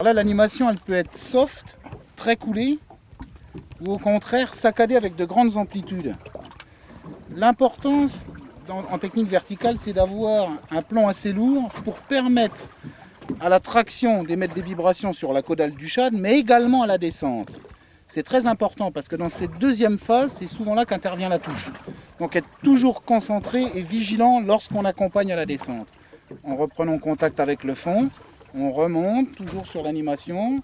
Voilà, l'animation elle peut être soft, très coulée, ou au contraire saccadée avec de grandes amplitudes. L'importance en technique verticale, c'est d'avoir un plan assez lourd pour permettre à la traction d'émettre des vibrations sur la caudale du shad, mais également à la descente. C'est très important parce que dans cette deuxième phase, c'est souvent là qu'intervient la touche. Donc être toujours concentré et vigilant lorsqu'on accompagne à la descente. En reprenant contact avec le fond, on remonte toujours sur l'animation,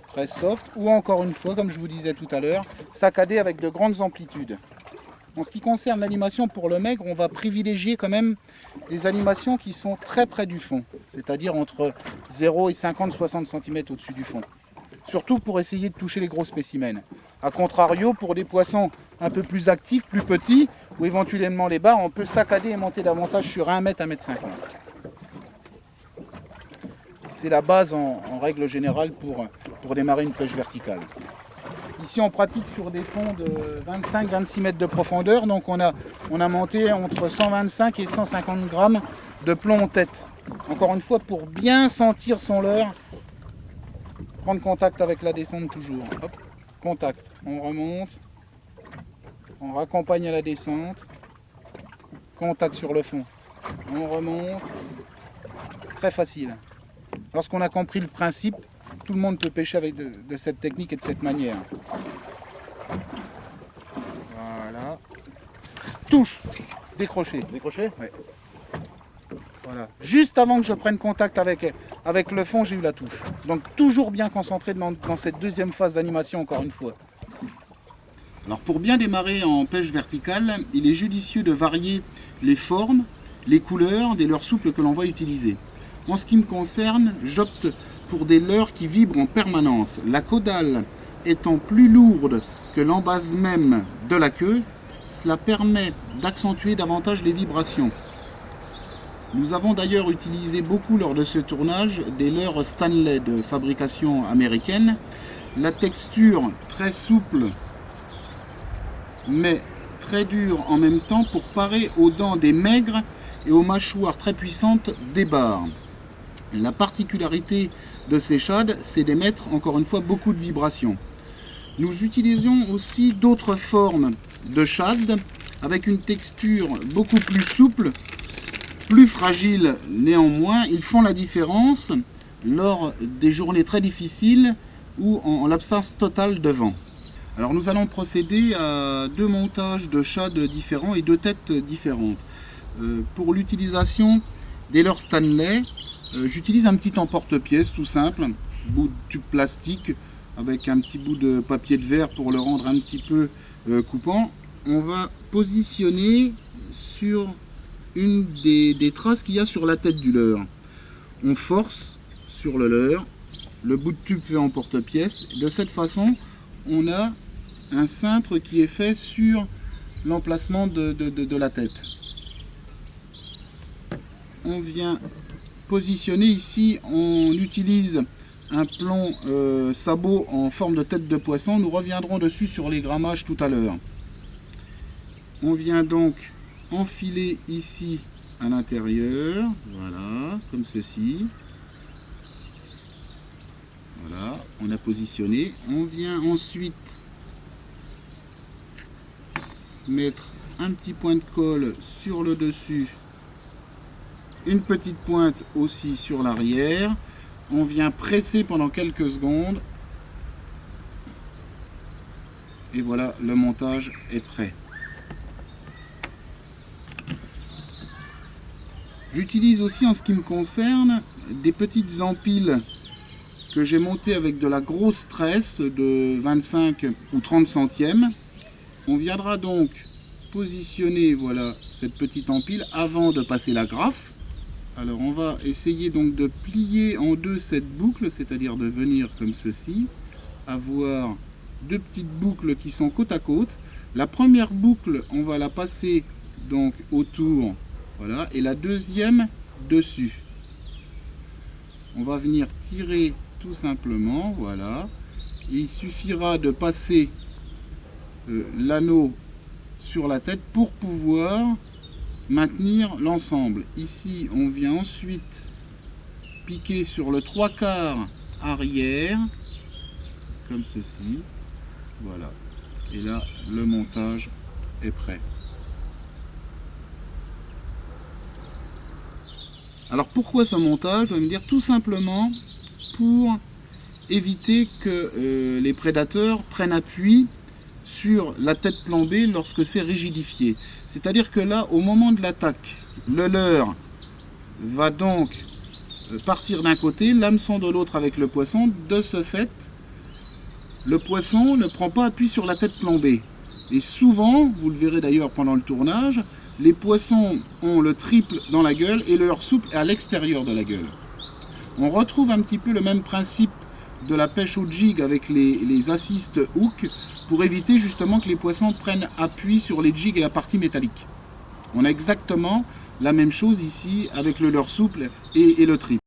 très soft, ou encore une fois, comme je vous disais tout à l'heure, saccadé avec de grandes amplitudes. En ce qui concerne l'animation pour le maigre, on va privilégier quand même des animations qui sont très près du fond, c'est-à-dire entre 0 et 50-60 cm au-dessus du fond. Surtout pour essayer de toucher les gros spécimens. A contrario, pour des poissons un peu plus actifs, plus petits, ou éventuellement les bars, on peut saccader et monter davantage sur 1 mètre, 1 mètre 50. C'est la base en règle générale pour démarrer une pêche verticale. Ici on pratique sur des fonds de 25-26 mètres de profondeur, donc on a monté entre 125 et 150 grammes de plomb en tête. Encore une fois, pour bien sentir son leurre, prendre contact avec la descente toujours. Hop, contact, on remonte, on raccompagne à la descente, contact sur le fond, on remonte, très facile. Lorsqu'on a compris le principe, tout le monde peut pêcher avec de cette technique et de cette manière. Voilà. Touche, décroché. Décroché? Ouais. Voilà. Juste avant que je prenne contact avec le fond, j'ai eu la touche. Donc toujours bien concentré dans cette deuxième phase d'animation encore une fois. Alors pour bien démarrer en pêche verticale, il est judicieux de varier les formes, les couleurs des leurres souples que l'on va utiliser. En ce qui me concerne, j'opte pour des leurres qui vibrent en permanence. La caudale étant plus lourde que l'embase même de la queue, cela permet d'accentuer davantage les vibrations. Nous avons d'ailleurs utilisé beaucoup lors de ce tournage des leurres Stanley de fabrication américaine. La texture très souple mais très dure en même temps pour parer aux dents des maigres et aux mâchoires très puissantes des bars. La particularité de ces shads, c'est d'émettre encore une fois beaucoup de vibrations. Nous utilisons aussi d'autres formes de shad avec une texture beaucoup plus souple, plus fragile néanmoins. Ils font la différence lors des journées très difficiles ou en l'absence totale de vent. Alors nous allons procéder à deux montages de shads différents et deux têtes différentes. Pour l'utilisation des leurres Stanley, j'utilise un petit emporte-pièce tout simple, bout de tube plastique avec un petit bout de papier de verre pour le rendre un petit peu coupant. On va positionner sur une des traces qu'il y a sur la tête du leurre. On force sur le leurre, le bout de tube fait en porte-pièce. De cette façon, on a un cintre qui est fait sur l'emplacement de la tête. On vient positionner ici, on utilise un plomb sabot en forme de tête de poisson. Nous reviendrons dessus sur les grammages tout à l'heure. On vient donc enfiler ici à l'intérieur, voilà, comme ceci. Voilà, on a positionné. On vient ensuite mettre un petit point de colle sur le dessus, une petite pointe aussi sur l'arrière. On vient presser pendant quelques secondes et voilà, le montage est prêt. J'utilise aussi en ce qui me concerne des petites empiles que j'ai montées avec de la grosse tresse de 25 ou 30 centièmes. On viendra donc positionner voilà, cette petite empile avant de passer la graffe. Alors on va essayer donc de plier en deux cette boucle, c'est-à-dire de venir comme ceci, avoir deux petites boucles qui sont côte à côte. La première boucle, on va la passer donc autour, voilà, et la deuxième dessus. On va venir tirer tout simplement, voilà. Et il suffira de passer l'anneau sur la tête pour pouvoir maintenir l'ensemble. Ici, on vient ensuite piquer sur le 3/4 arrière, comme ceci. Voilà. Et là, le montage est prêt. Alors pourquoi ce montage? Je vais me dire tout simplement pour éviter que les prédateurs prennent appui sur la tête plan B lorsque c'est rigidifié. C'est-à-dire que là, au moment de l'attaque, le leurre va donc partir d'un côté, l'hameçon de l'autre avec le poisson. De ce fait, le poisson ne prend pas appui sur la tête plan B. Et souvent, vous le verrez d'ailleurs pendant le tournage, les poissons ont le triple dans la gueule et le leurre souple est à l'extérieur de la gueule. On retrouve un petit peu le même principe de la pêche au jig avec les assist hook pour éviter justement que les poissons prennent appui sur les jigs et la partie métallique. On a exactement la même chose ici avec le leurre souple et le triple.